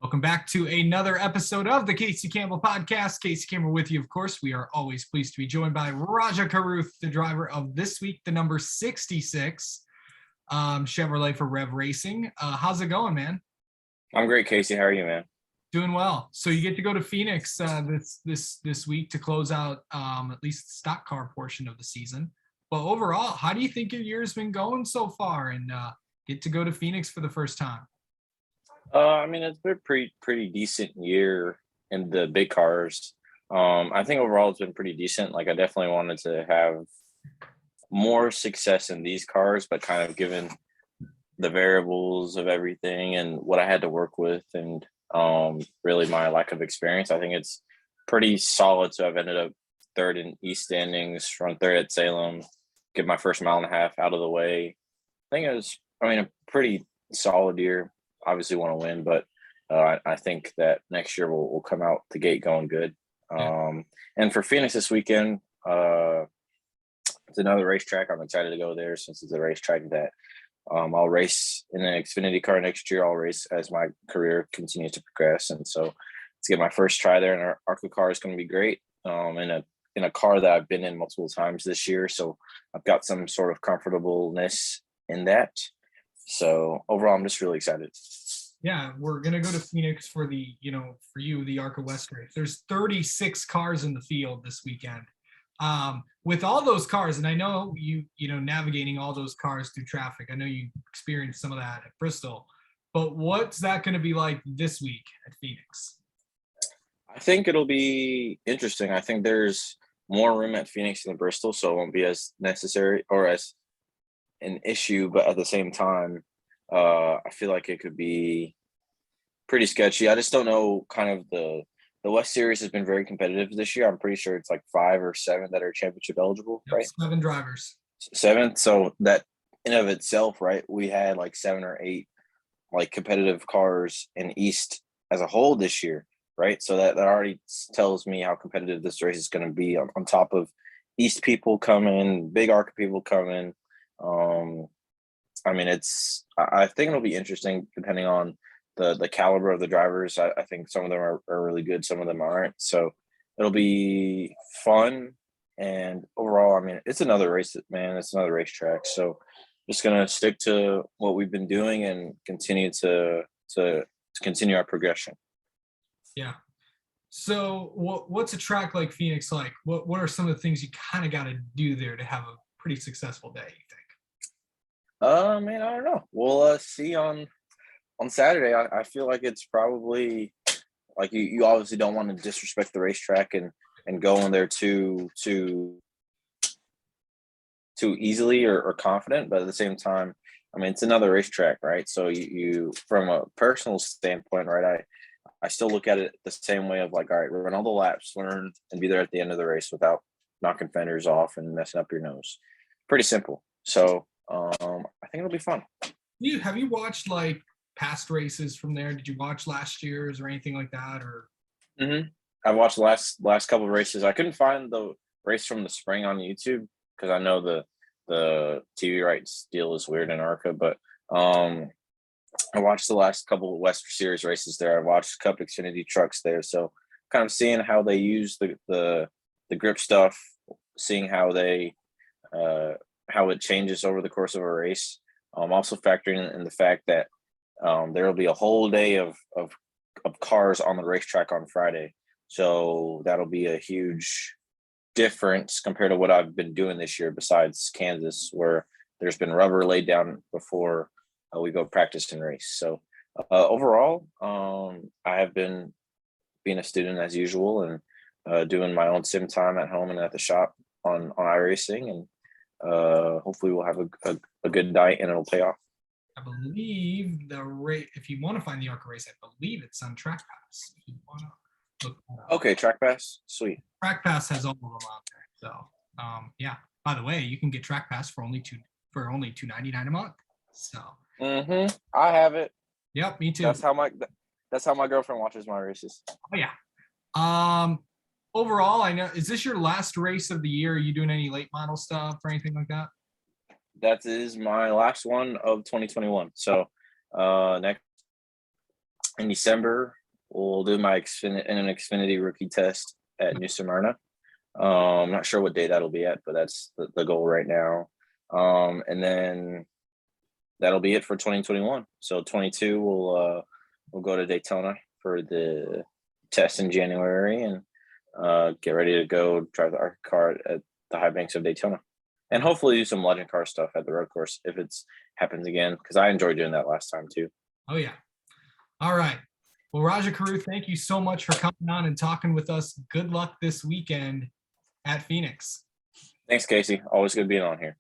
Welcome back to another episode of the Casey Campbell Podcast. Casey Campbell with you, of course. We are always pleased to be joined by Rajah Caruth, the driver of this week, the number 66 Chevrolet for Rev Racing. How's it going, man? I'm great, Casey. How are you, man? Doing well. So you get to go to Phoenix this week to close out at least the stock car portion of the season. But overall, how do you think your year's been going so far, and get to go to Phoenix for the first time? It's been a pretty decent year in the big cars. I think overall it's been pretty decent. Like, I definitely wanted to have more success in these cars, but kind of given the variables of everything and what I had to work with and really my lack of experience, I think it's pretty solid to have ended up third in East standings, run third at Salem, get my first mile and a half out of the way. I think it was, a pretty solid year. Obviously want to win, but I think that next year we'll come out the gate going good. And for Phoenix this weekend, it's another racetrack. I'm excited to go there since it's a racetrack that I'll race in an Xfinity car next year. I'll race as my career continues to progress. And so to get my first try there in our ARCA car is going to be great. In a car that I've been in multiple times this year. So I've got some sort of comfortableness in that. So overall, I'm just really excited. Yeah, we're going to go to Phoenix for the ARCA West race. There's 36 cars in the field this weekend. With all those cars, and I know navigating all those cars through traffic, I know you experienced some of that at Bristol, but what's that going to be like this week at Phoenix? I think it'll be interesting. I think there's more room at Phoenix than Bristol, so it won't be as necessary or as an issue, but at the same time, I feel like it could be pretty sketchy. I just don't know. Kind of the West Series has been very competitive this year. I'm pretty sure it's like 5 or 7 that are championship eligible, right? 7 drivers. 7. So that in of itself, right? We had like 7 or 8 like competitive cars in East as a whole this year, right? So that already tells me how competitive this race is going to be. On top of East people coming, big ARCA people coming. I think it'll be interesting depending on the caliber of the drivers. I think some of them are really good, some of them aren't. So it'll be fun. And overall, it's another race, man. It's another racetrack. So just gonna stick to what we've been doing and continue to continue our progression. Yeah. So what's a track like Phoenix like? What are some of the things you kind of got to do there to have a pretty successful day, you think? I don't know. We'll see on Saturday. I feel like it's probably like you obviously don't want to disrespect the racetrack and go in there too easily or confident, but at the same time, it's another racetrack, right? So you from a personal standpoint, right? I still look at it the same way of like, all right, run all the laps, learn, and be there at the end of the race without knocking fenders off and messing up your nose. Pretty simple. So I think it'll be fun. Have you watched like past races from there? Did you watch last year's or anything like that? Or I watched the last couple of races. I couldn't find the race from the spring on YouTube because I know the TV rights deal is weird in ARCA, but I watched the last couple of West Series races there. I watched Cup Xfinity trucks there, so kind of seeing how they use the grip stuff, seeing how they how it changes over the course of a race. Also factoring in the fact that there will be a whole day of cars on the racetrack on Friday. So that'll be a huge difference compared to what I've been doing this year besides Kansas, where there's been rubber laid down before we go practice and race. So overall, I have been being a student as usual and doing my own sim time at home and at the shop on iRacing, and hopefully we'll have a good night and it'll pay off. I believe the race, if you want to find the ARCA race, I believe it's on Track Pass. If you want to look that up. Okay, Track Pass, sweet. Track Pass has all of them out there. So yeah. By the way, you can get Track Pass for only $2.99 a month. So I have it. Yep, me too. That's how my girlfriend watches my races. Oh yeah. Overall, I know, is this your last race of the year? Are you doing any late model stuff or anything like that? That is my last one of 2021. So next in December, we'll do my an Xfinity rookie test at New Smyrna. I'm not sure what day that'll be at, but that's the goal right now. And then that'll be it for 2021. So 22, we'll go to Daytona for the test in January and get ready to go drive the ARCA car at the high banks of Daytona, and hopefully do some legend car stuff at the road course if it's happens again, because I enjoyed doing that last time too. Oh yeah. All right. Well, Rajah Caruth, thank you so much for coming on and talking with us. Good luck this weekend at Phoenix. Thanks, Casey. Always good being on here.